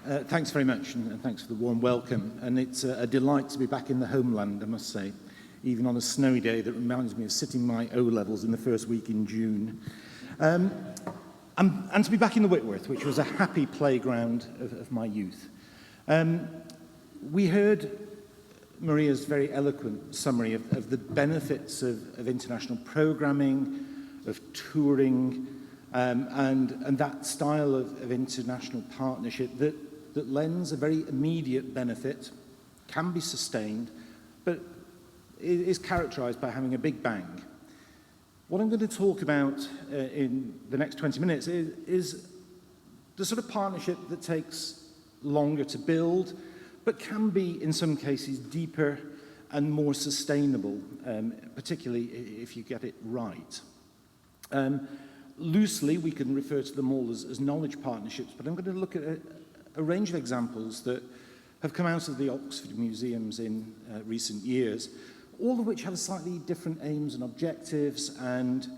Thanks very much, and thanks for the warm welcome. And it's a delight to be back in the homeland, I must say, even on a snowy day that reminds me of sitting my O-levels in the first week in June. And to be back in the Whitworth, which was a happy playground of my youth. We heard Maria's very eloquent summary of the benefits of international programming, of touring, and that style of international partnership that lends a very immediate benefit, can be sustained, but is characterized by having a big bang. What I'm going to talk about in the next 20 minutes is the sort of partnership that takes longer to build, but can be, in some cases, deeper and more sustainable, particularly if you get it right. Loosely, we can refer to them all as knowledge partnerships, but I'm going to look at a range of examples that have come out of the Oxford Museums in recent years, all of which have slightly different aims and objectives and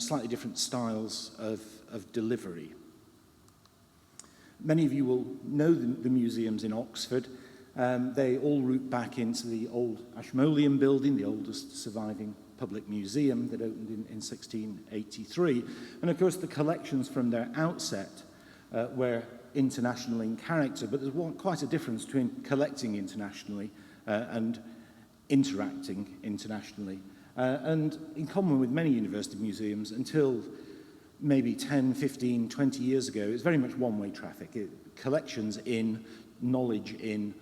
slightly different styles of delivery. Many of you will know the museums in Oxford. They all root back into the old Ashmolean building, the oldest surviving public museum that opened in 1683. And of course, the collections from their outset were international in character, but there's quite a difference between collecting internationally and interacting internationally. And in common with many university museums, until maybe 10, 15, 20 years ago, it's very much one-way traffic. Collections in, knowledge in,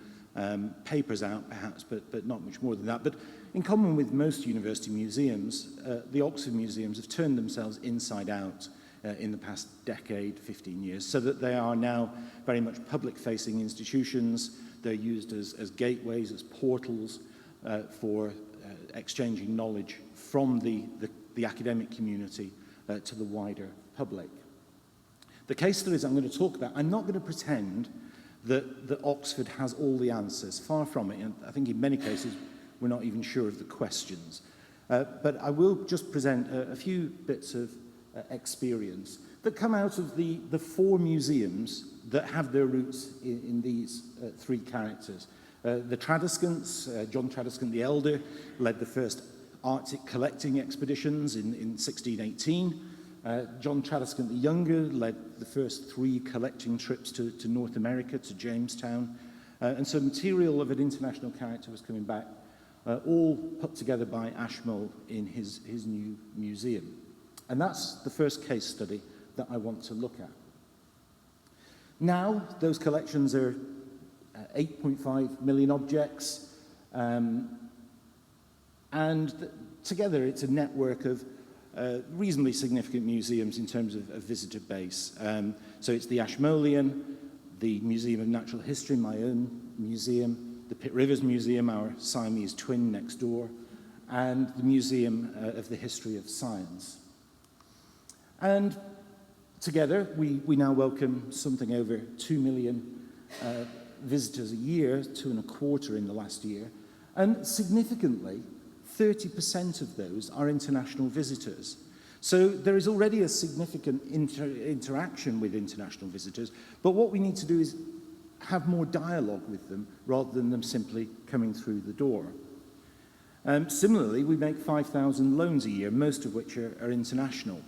papers out perhaps, but not much more than that. But in common with most university museums, the Oxford Museums have turned themselves inside out in the past decade, 15 years, so that they are now very much public-facing institutions. They're used as gateways, as portals for exchanging knowledge from the academic community to the wider public. The case studies I'm going to talk about, I'm not going to pretend that Oxford has all the answers, far from it. And I think in many cases, we're not even sure of the questions. But I will just present a few bits of experience that come out of the four museums that have their roots in these three characters. The Tradescants, John Tradescant the Elder, led the first Arctic collecting expeditions in 1618. John Tradescant the Younger led the first three collecting trips to North America, to Jamestown. And so material of an international character was coming back, all put together by Ashmole in his new museum. And that's the first case study that I want to look at. Now, those collections are 8.5 million objects, and together it's a network of reasonably significant museums in terms of visitor base. So it's the Ashmolean, the Museum of Natural History, my own museum, the Pitt Rivers Museum, our Siamese twin next door, and the Museum of the History of Science. And together, we now welcome something over 2 million visitors a year, 2.25 in the last year. And significantly, 30% of those are international visitors. So there is already a significant interaction with international visitors, but what we need to do is have more dialogue with them rather than them simply coming through the door. Similarly, we make 5,000 loans a year, most of which are international.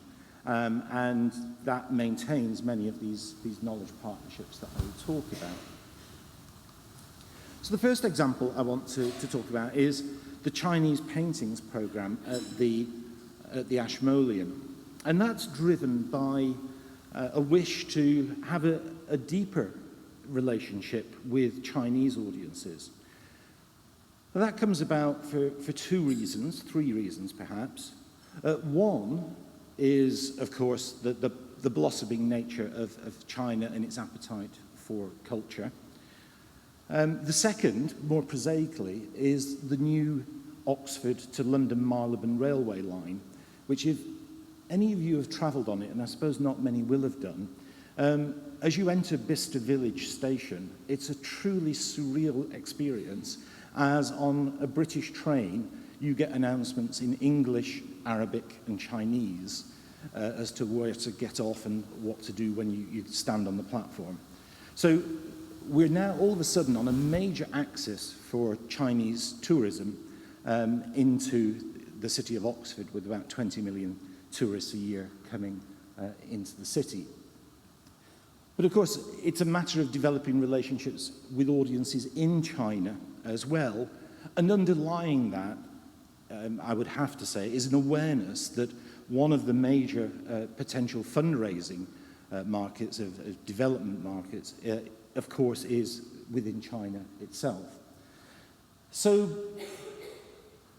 And that maintains many of these knowledge partnerships that I will talk about. So the first example I want to talk about is the Chinese paintings program at the Ashmolean. And that's driven by a wish to have a deeper relationship with Chinese audiences. Well, that comes about for three reasons perhaps. One is, of course, the blossoming nature of China and its appetite for culture. The second, more prosaically, is the new Oxford to London Marylebone railway line, which if any of you have travelled on it, and I suppose not many will have done, as you enter Bicester Village station, it's a truly surreal experience, as on a British train, you get announcements in English, Arabic, and Chinese as to where to get off and what to do when you stand on the platform. So we're now all of a sudden on a major axis for Chinese tourism into the city of Oxford, with about 20 million tourists a year coming into the city. But of course, it's a matter of developing relationships with audiences in China as well. And underlying that, I would have to say, is an awareness that one of the major potential fundraising markets, of development markets, of course, is within China itself. So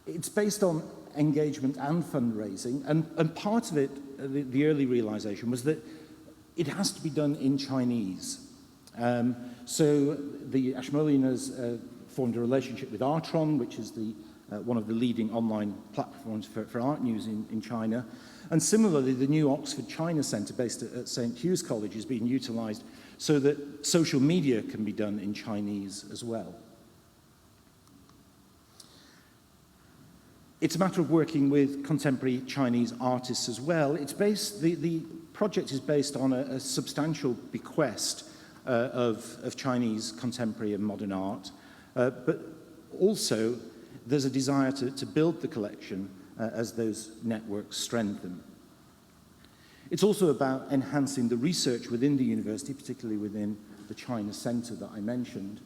it's based on engagement and fundraising, and part of it, the early realization was that it has to be done in Chinese. So the Ashmoleans formed a relationship with Artron, which is one of the leading online platforms for art news in China. And similarly, the new Oxford China Centre, based at St. Hugh's College, is being utilised so that social media can be done in Chinese as well. It's a matter of working with contemporary Chinese artists as well. The project is based on a substantial bequest of Chinese contemporary and modern art, but also there's a desire to build the collection as those networks strengthen. It's also about enhancing the research within the university, particularly within the China Centre that I mentioned.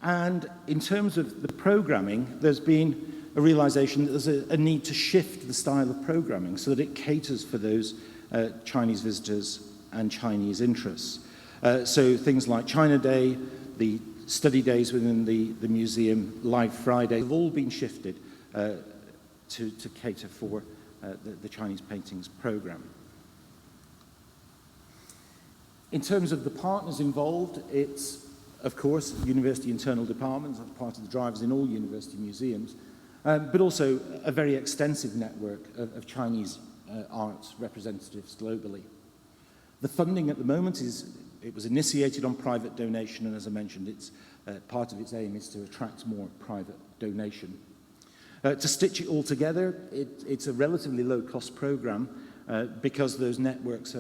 And in terms of the programming, there's been a realization that there's a need to shift the style of programming so that it caters for those Chinese visitors and Chinese interests. So things like China Day, the study days within the museum, Live Friday, have all been shifted to cater for the Chinese paintings program. In terms of the partners involved, it's, of course, university internal departments, that's part of the drivers in all university museums, but also a very extensive network of Chinese arts representatives globally. The funding at the moment it was initiated on private donation, and as I mentioned, part of its aim is to attract more private donation. To stitch it all together, it's a relatively low-cost program because those networks,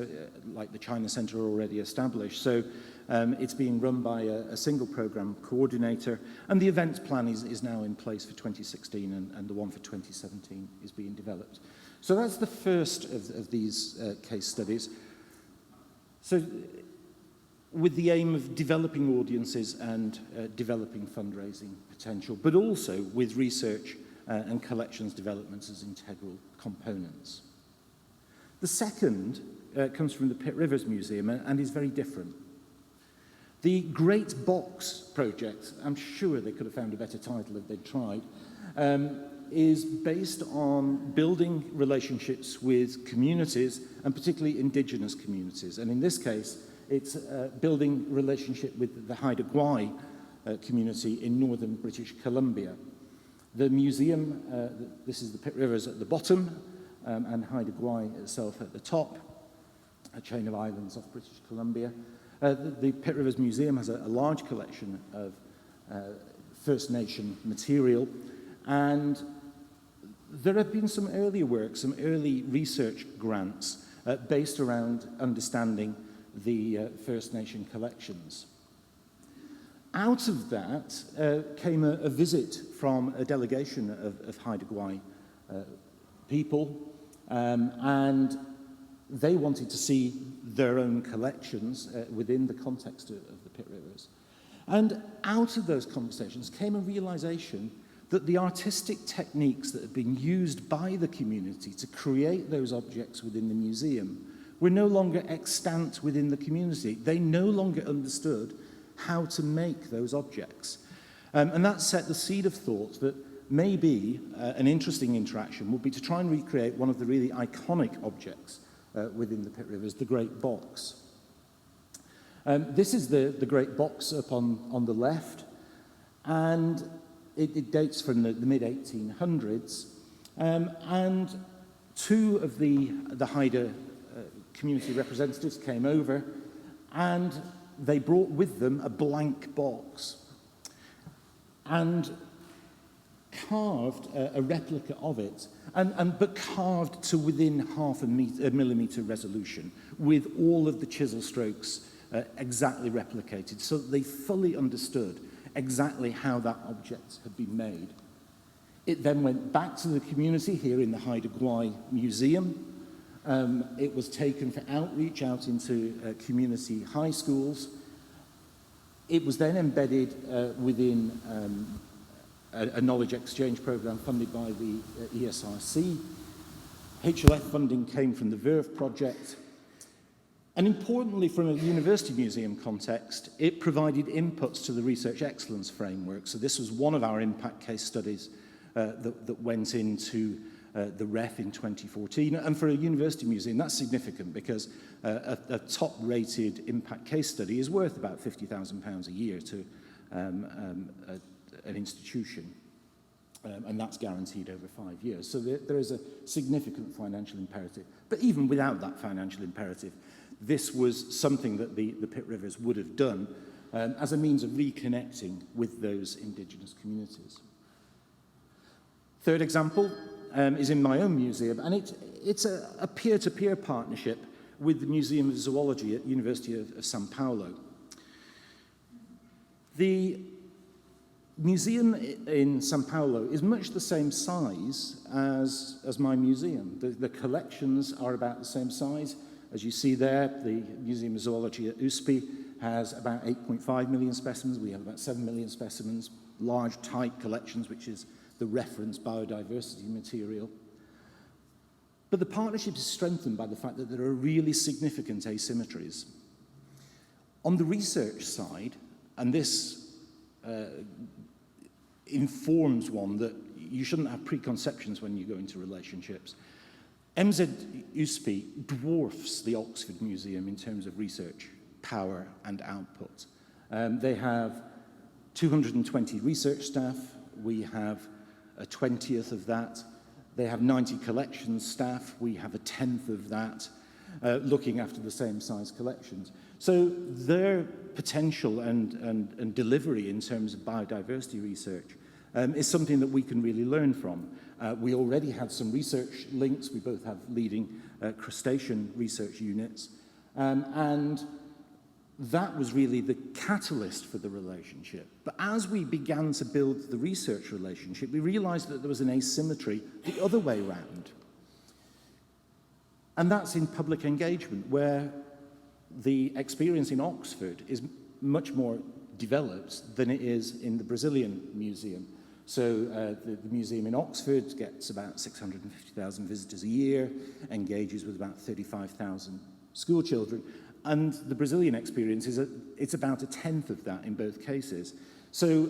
like the China Centre, are already established. So it's being run by a single program coordinator, and the events plan is now in place for 2016, and the one for 2017 is being developed. So that's the first of these case studies. So with the aim of developing audiences and developing fundraising potential, but also with research and collections developments as integral components. The second comes from the Pitt Rivers Museum and is very different. The Great Box project, I'm sure they could have found a better title if they'd tried, is based on building relationships with communities, and particularly indigenous communities. And in this case, it's building relationship with the Haida Gwaii community in northern British Columbia. The museum, this is the Pitt Rivers at the bottom, and Haida Gwaii itself at the top, a chain of islands off British Columbia. The Pitt Rivers Museum has a large collection of First Nation material, and there have been some earlier work, some early research grants based around understanding the First Nation collections. Out of that came a visit from a delegation of Haida Gwaii people, and they wanted to see their own collections within the context of the Pitt Rivers. And out of those conversations came a realization that the artistic techniques that had been used by the community to create those objects within the museum were no longer extant within the community. They no longer understood how to make those objects. And that set the seed of thought that maybe an interesting interaction would be to try and recreate one of the really iconic objects within the Pitt Rivers, the Great Box. This is the Great Box up on the left, and it dates from the mid-1800s, and two of the Haida community representatives came over, and they brought with them a blank box and carved a replica of it, but carved to within half a millimeter resolution with all of the chisel strokes exactly replicated, so that they fully understood exactly how that object had been made. It then went back to the community here in the Haida Gwaii Museum. It was taken for outreach out into community high schools. It was then embedded within a knowledge exchange program funded by the ESRC. HLF funding came from the Verve project. And importantly, from a university museum context, it provided inputs to the Research Excellence Framework. So this was one of our impact case studies that went into the REF in 2014. And for a university museum, that's significant because a top-rated impact case study is worth about £50,000 a year to an institution. And that's guaranteed over 5 years. So there is a significant financial imperative. But even without that financial imperative, this was something that the Pitt Rivers would have done as a means of reconnecting with those Indigenous communities. Third example is in my own museum, and it's a peer-to-peer partnership with the Museum of Zoology at the University of São Paulo. The museum in São Paulo is much the same size as my museum. The collections are about the same size. As you see there, the Museum of Zoology at USP has about 8.5 million specimens. We have about 7 million specimens, large, tight collections, which is the reference biodiversity material. But the partnership is strengthened by the fact that there are really significant asymmetries. On the research side, and this informs one that you shouldn't have preconceptions when you go into relationships. MZ-USP dwarfs the Oxford Museum in terms of research, power and output. They have 220 research staff. We have a 20th of that. They have 90 collections staff. We have a 10th of that, looking after the same size collections. So their potential and delivery in terms of biodiversity research is something that we can really learn from. We already had some research links. We both have leading crustacean research units. And that was really the catalyst for the relationship. But as we began to build the research relationship, we realized that there was an asymmetry the other way around. And that's in public engagement, where the experience in Oxford is much more developed than it is in the Brazilian museum. So the museum in Oxford gets about 650,000 visitors a year, engages with about 35,000 school children. And the Brazilian experience is it's about a 10th of that in both cases. So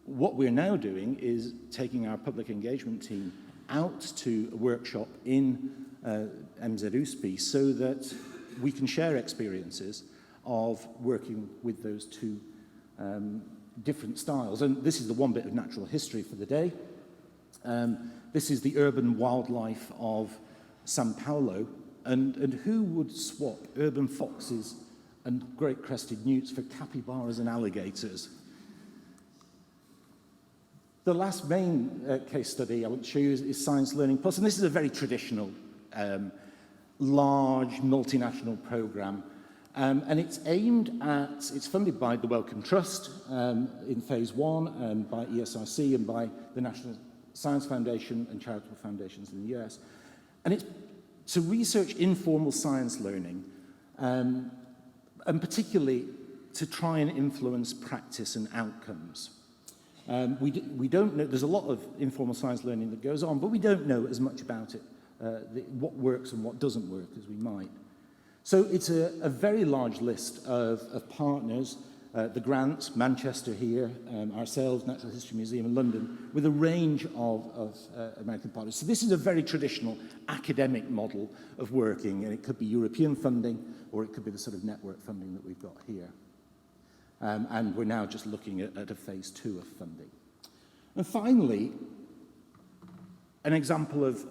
what we're now doing is taking our public engagement team out to a workshop in MZ-USP so that we can share experiences of working with those two different styles. And this is the one bit of natural history for the day. This is the urban wildlife of São Paulo. And who would swap urban foxes and great crested newts for capybaras and alligators? The last main case study I want to show you is Science Learning Plus. And this is a very traditional, large, multinational program. And it's funded by the Wellcome Trust in phase one, by ESRC and by the National Science Foundation and charitable foundations in the US. And it's to research informal science learning, and particularly to try and influence practice and outcomes. We don't know, there's a lot of informal science learning that goes on, but we don't know as much about it, what works and what doesn't work as we might. So it's a very large list of partners, the Grant, Manchester here, ourselves, Natural History Museum in London, with a range of American partners. So this is a very traditional academic model of working, and it could be European funding, or it could be the sort of network funding that we've got here. And we're now just looking at a phase two of funding. And finally, an example of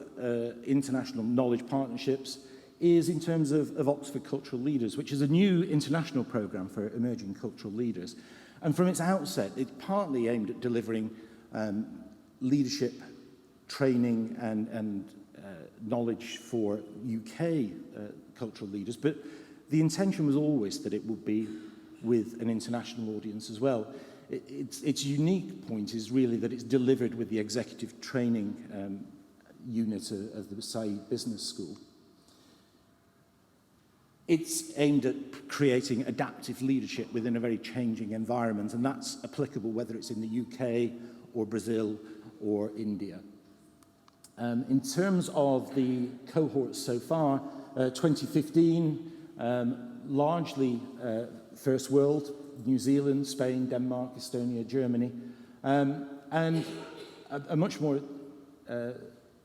international knowledge partnerships is in terms of Oxford Cultural Leaders, which is a new international program for emerging cultural leaders. And from its outset, it's partly aimed at delivering leadership training and knowledge for UK cultural leaders, but the intention was always that it would be with an international audience as well. Its unique point is really that it's delivered with the executive training unit of the Saïd Business School. It's aimed at creating adaptive leadership within a very changing environment, and that's applicable whether it's in the UK or Brazil or India. In terms of the cohorts so far, 2015, largely First World, New Zealand, Spain, Denmark, Estonia, Germany, and a much more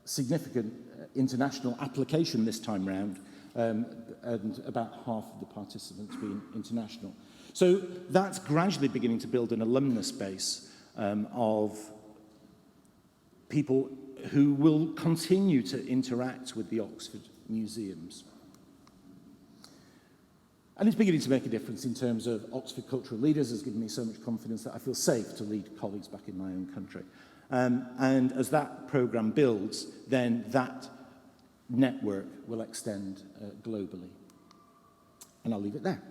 significant international application this time round, and about half of the participants being international. So that's gradually beginning to build an alumnus base of people who will continue to interact with the Oxford museums. And it's beginning to make a difference in terms of Oxford cultural leaders. Has given me so much confidence that I feel safe to lead colleagues back in my own country. And as that programme builds, then that network will extend globally. And I'll leave it there.